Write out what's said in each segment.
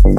When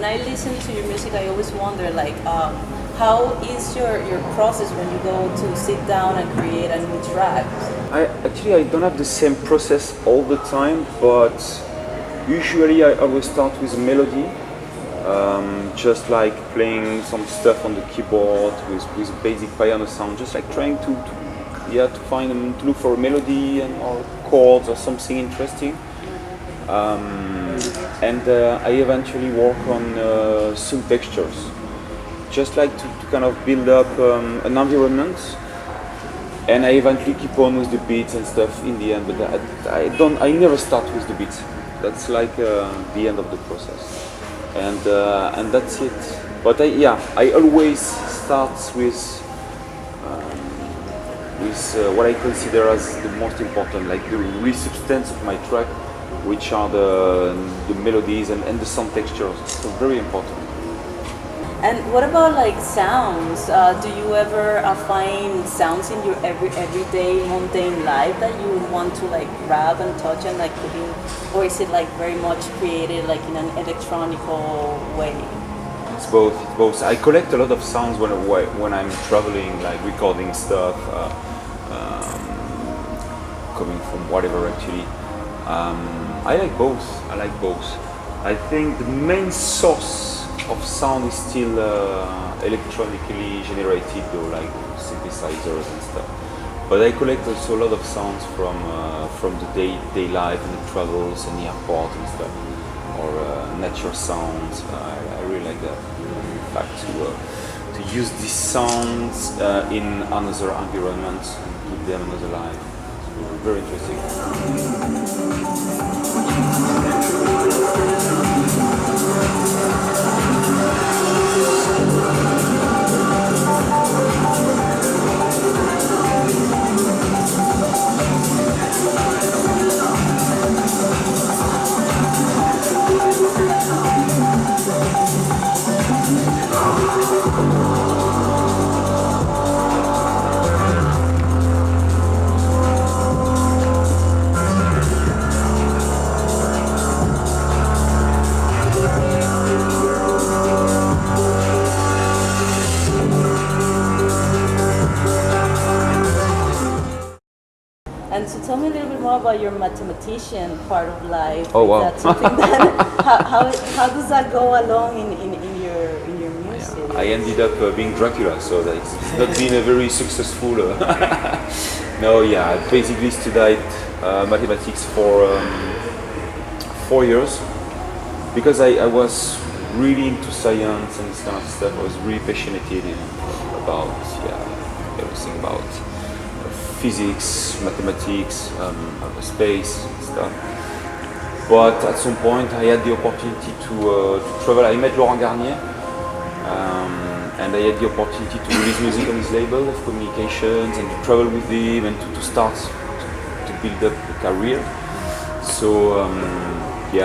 I listen to your music, I always wonder, like, how is your process when you go to sit down and create a new track? I don't have the same process all the time, but usually I always start with a melody, just like playing some stuff on the keyboard with basic piano sound, just like trying to look for a melody or chords or something interesting. And I eventually work on some textures, just like to kind of build up an environment, and I eventually keep on with the beats and stuff in the end, but I never start with the beats. That's like the end of the process, and that's it. But I always start with what I consider as the most important, like the real substance of my track, which are the melodies and the sound textures. So very important. And what about like sounds? Do you ever find sounds in your everyday mundane life that you would want to like grab and touch and like put in, or is it like very much created like in an electronical way? It's both. It's both. I collect a lot of sounds when I'm traveling, like recording stuff, coming from whatever actually. I like both. I think the main source of sound is still electronically generated, though, like synthesizers and stuff. But I collect also a lot of sounds from the day life and the travels and the airport and stuff, or nature sounds. I really like that. In fact, to use these sounds in another environment and give them another life. It's very interesting. And so tell me a little bit more about your mathematician part of life. Oh wow! That's something that, how does that go along in your music? Yeah, I ended up being Dracula, so it's not been a very successful. No, yeah, I basically studied mathematics for 4 years because I was really into science and this kind of stuff. I was really passionate about everything about physics, mathematics, space and stuff. But at some point I had the opportunity to travel. I met Laurent Garnier and I had the opportunity to release music on his label of communications and to travel with him and to start to build up a career. So I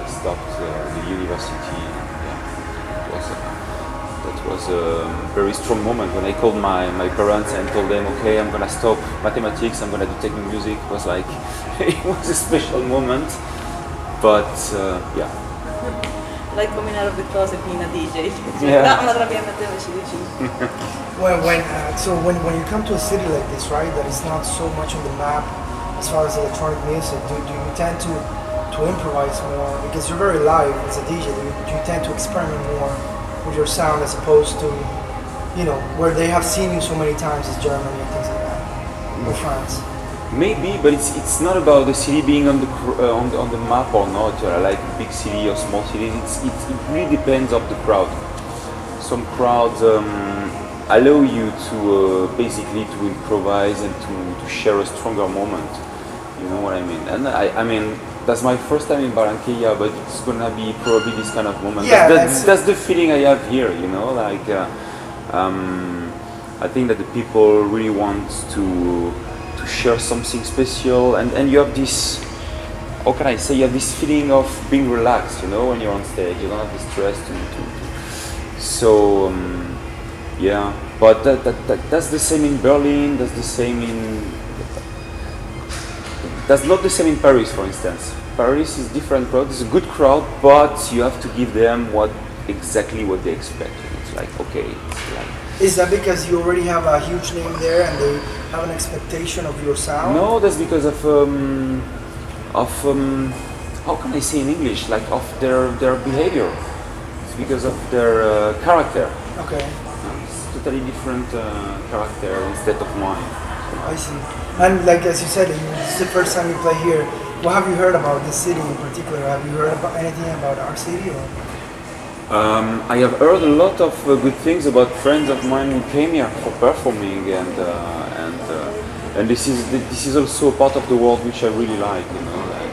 stopped the university. That was a very strong moment when I called my parents and told them, okay, I'm gonna stop mathematics, I'm gonna do techno music. It was like, it was a special moment, but Like coming out of the closet being a DJ. Yeah. When you come to a city like this, right, that is not so much on the map as far as electronic music, do you tend to improvise more because you're very live as a DJ? Do you tend to experiment more with your sound as opposed to you know, where they have seen you so many times is Germany and things like that, or France. Maybe, but it's not about the city being on on the map or not. Like big city or small city, it really depends of the crowd. Some crowds allow you to basically to improvise and to share a stronger moment. You know what I mean? And I mean that's my first time in Barranquilla, but it's gonna be probably this kind of moment. Yeah, That's the feeling I have here. You know, like I think that the people really want to share something special, and you have this, how can I say, you have this feeling of being relaxed, you know, when you're on stage. You don't have the stress so yeah, but that's the same in Berlin, that's not the same in Paris, for instance. Paris is different crowd, it's a good crowd, but you have to give them exactly what they expect. It's like, okay, it's like, Is that because you already have a huge name there and they have an expectation of your sound? no, that's because of how can I say in English, like of their behavior. It's because of their character. Okay, It's totally different character instead of mine. I see. And like as you said, it's the first time you play here. What have you heard about this city in particular? Have you heard about anything about our city? Or? I have heard a lot of good things about friends of mine who came here for performing, and this is also a part of the world which I really like. You know, like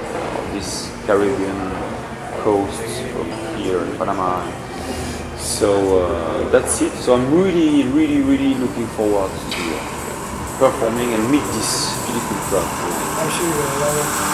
this Caribbean coast from here in Panama. So that's it. So I'm really, really, really looking forward to performing and meet this beautiful crowd. I'm sure you will love it.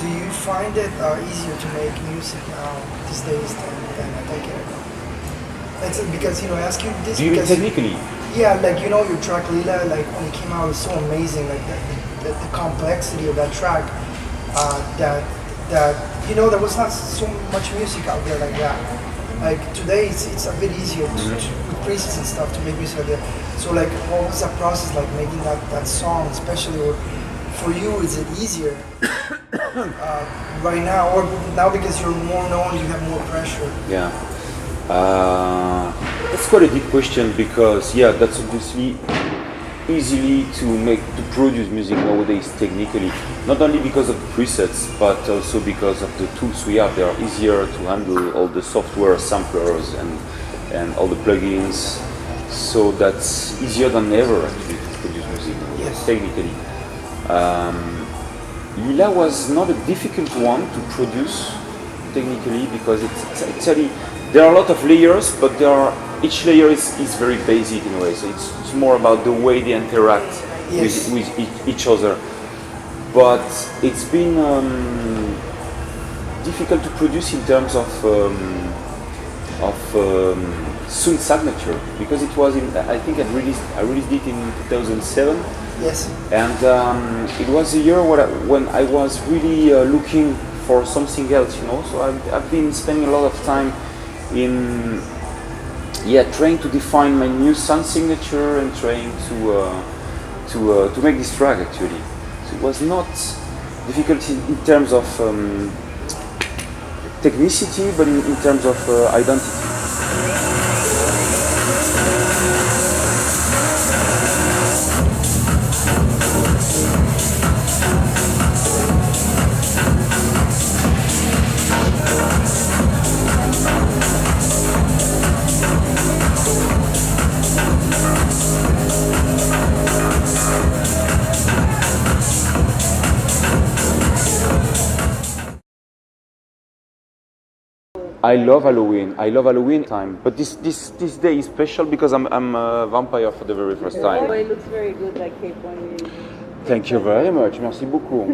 Do you find it easier to make music now these days than a decade ago? It's because, you know, I ask you this Do you mean because technically? yeah, like, you know, your track Lila, like when it came out, it was so amazing. Like the complexity of that track, that you know, there was not so much music out there like that. Like today, it's a bit easier with presets and stuff to make music like that. So like, what was that process like making that song, especially? Or for you, is it easier right now, or now because you're more known, you have more pressure? Yeah. That's quite a deep question because yeah, that's obviously easily to produce music nowadays technically. Not only because of the presets, but also because of the tools we have. They are easier to handle all the software samplers and all the plugins. So that's easier than ever actually to produce music Yes. technically. Lila was not a difficult one to produce technically because it's actually there are a lot of layers, but each layer is very basic in a way. So it's more about the way they interact Yes. with each other. But it's been difficult to produce in terms of sound signature because it was I think I released it in 2007. Yes. And it was a year when I was really looking for something else, you know. So I've been spending a lot of time in trying to define my new sound signature and trying to make this track actually. So it was not difficult in terms of technicity, but in terms of identity. I love Halloween. I love Halloween time, but this day is special because I'm a vampire for the very first Oh, time. it looks very good, like Cape one. Thank you very much. Merci beaucoup.